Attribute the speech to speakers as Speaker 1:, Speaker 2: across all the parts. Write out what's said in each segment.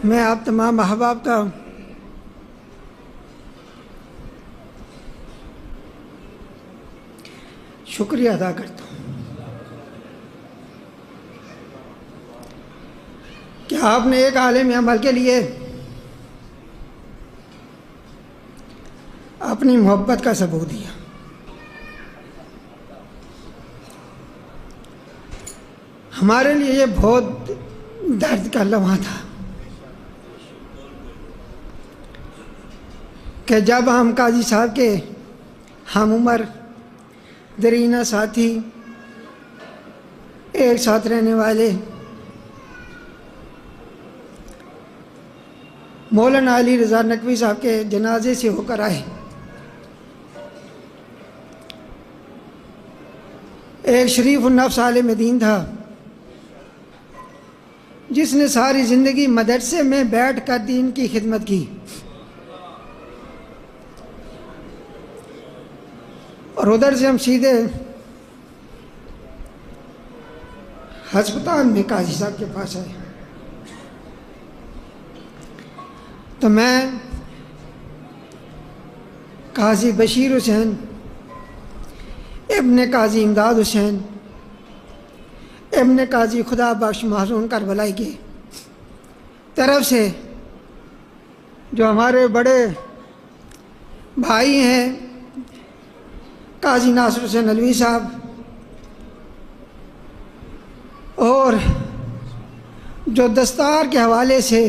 Speaker 1: میں آپ تمام احباب کا شکریہ ادا کرتا ہوں کہ آپ نے ایک عالم عمل کے لیے اپنی محبت کا ثبوت دیا۔ ہمارے لیے یہ بہت درد کا لمحہ تھا کہ جب ہم قاضی صاحب کے ہم عمر درینہ ساتھی، ایک ساتھ رہنے والے مولانا علی رضا نقوی صاحب کے جنازے سے ہو کر آئے، ایک شریف النفس عالم دین تھا جس نے ساری زندگی مدرسے میں بیٹھ کر دین کی خدمت کی، اور ادھر سے ہم سیدھے ہسپتال میں قاضی صاحب کے پاس آئے۔ تو میں قاضی بشیر حسین ابن قاضی امداد حسین ابن قاضی خدا بخش محزون کربلائی کی طرف سے، جو ہمارے بڑے بھائی ہیں قاضی ناصر حسین علوی صاحب اور جو دستار کے حوالے سے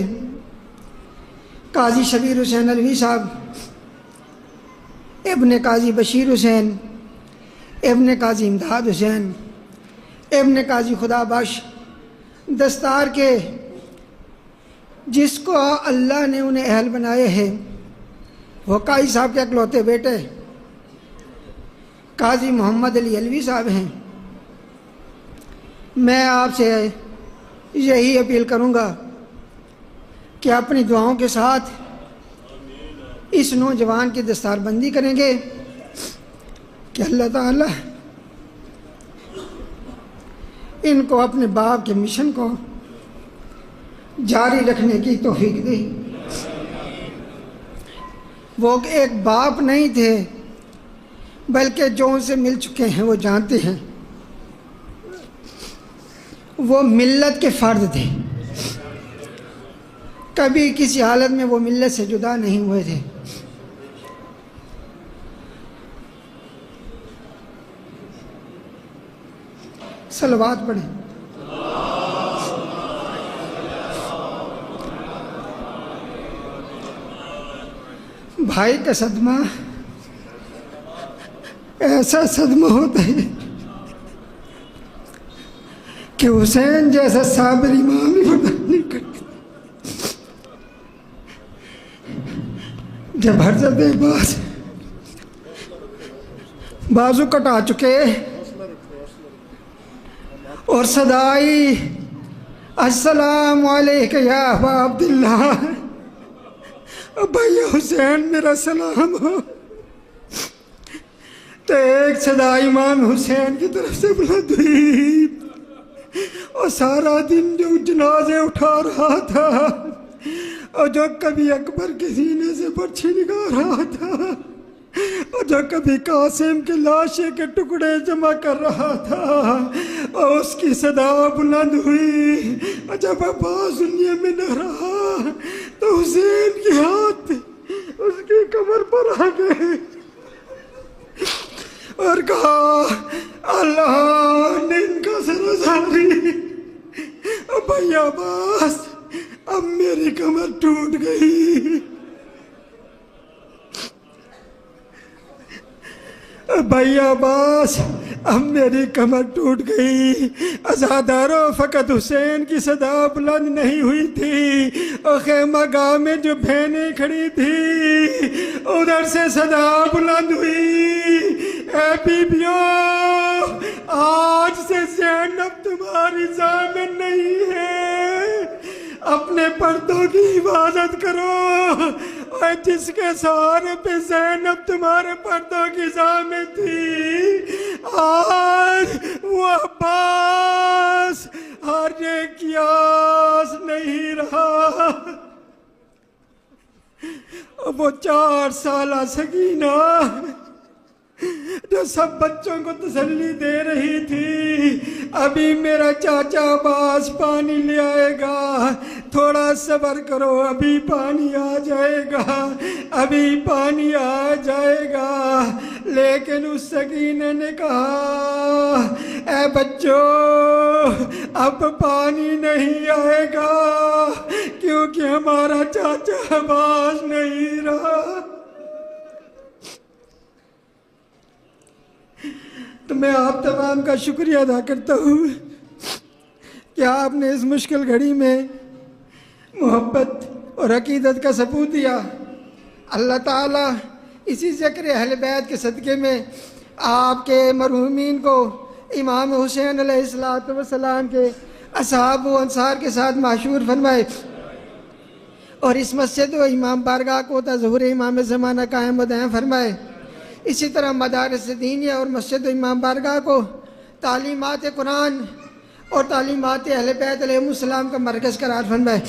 Speaker 1: قاضی شبیر حسین علوی صاحب ابن قاضی بشیر حسین ابن قاضی امداد حسین ابن قاضی خدا بخش دستار کے جس کو اللہ نے انہیں اہل بنائے ہیں، وہ قاضی صاحب کے اکلوتے بیٹے قاضی محمد علی علوی صاحب ہیں۔ میں آپ سے یہی اپیل کروں گا کہ اپنی دعاؤں کے ساتھ اس نوجوان کی دستار بندی کریں گے کہ اللہ تعالی ان کو اپنے باپ کے مشن کو جاری رکھنے کی توفیق دے۔ وہ ایک باپ نہیں تھے، بلکہ جو ان سے مل چکے ہیں وہ جانتے ہیں وہ ملت کے فرد تھے، کبھی کسی حالت میں وہ ملت سے جدا نہیں ہوئے تھے۔ صلوات پڑھیں۔ بھائی کا صدمہ ایسا صدمہ ہوتا ہے کہ حسین جیسا صابر امام بھی برداشت نہیں کرتے۔ جب حضرت عباس بازو کٹا چکے اور صدائی السلام علیکہ یا ابا عبداللہ، بھائی حسین میرا سلام ہو، تو ایک صدا امام حسین کی طرف سے بلند ہوئی، اور سارا دن جو جنازے اٹھا رہا تھا اور جو کبھی اکبر کے سینے سے پرچھی نکال رہا تھا اور جو کبھی قاسم کے لاشے کے ٹکڑے جمع کر رہا تھا، اور اس کی صدا بلند ہوئی، اور جب عباس دنیا میں نہ رہا تو حسین کے ہاتھ پہ اس کی کمر پر آ گئے اور کہا اللہ نے ان کا سرزاری، بھائی عباس اب میری کمر ٹوٹ گئی، بھائی عباس اب میری کمر ٹوٹ گئی۔ عزاداروں فقط حسین کی صدا بلند نہیں ہوئی تھی، اور خیمہ گاہ میں جو بہنیں کھڑی تھی ادھر سے صدا بلند ہوئی، اے بیبیوں آج سے زینب تمہاری ضامن نہیں ہے، اپنے پردوں کی حفاظت کرو، اور جس کے سہارے پہ زینب تمہارے پردوں کی ضامن تھی آج وہ عباس ہارنے کی آس نہیں رہا، وہ 4 سالہ سکینہ جو سب بچوں کو تسلی دے رہی تھی، ابھی میرا چاچا عباس پانی لے آئے گا، تھوڑا صبر کرو، ابھی پانی آ جائے گا، ابھی پانی آ جائے گا۔ لیکن اس سکینہ نے کہا اے بچوں اب پانی نہیں آئے گا کیونکہ ہمارا چاچا عباس نہیں رہا۔ تو میں آپ تمام کا شکریہ ادا کرتا ہوں کہ آپ نے اس مشکل گھڑی میں محبت اور عقیدت کا ثبوت دیا۔ اللہ تعالیٰ اسی ذکر اہل بیت کے صدقے میں آپ کے مرحومین کو امام حسین علیہ السلام کے اصحاب و انصار کے ساتھ معشور فرمائے، اور اس مسجد و امام بارگاہ کو ظہور امام زمانہ قائم و دائم فرمائے۔ اسی طرح مدارس دینیہ اور مسجد و امام بارگاہ کو تعلیمات قرآن اور تعلیمات اہل بیت علیہ السلام کا مرکز قرار فرمائے۔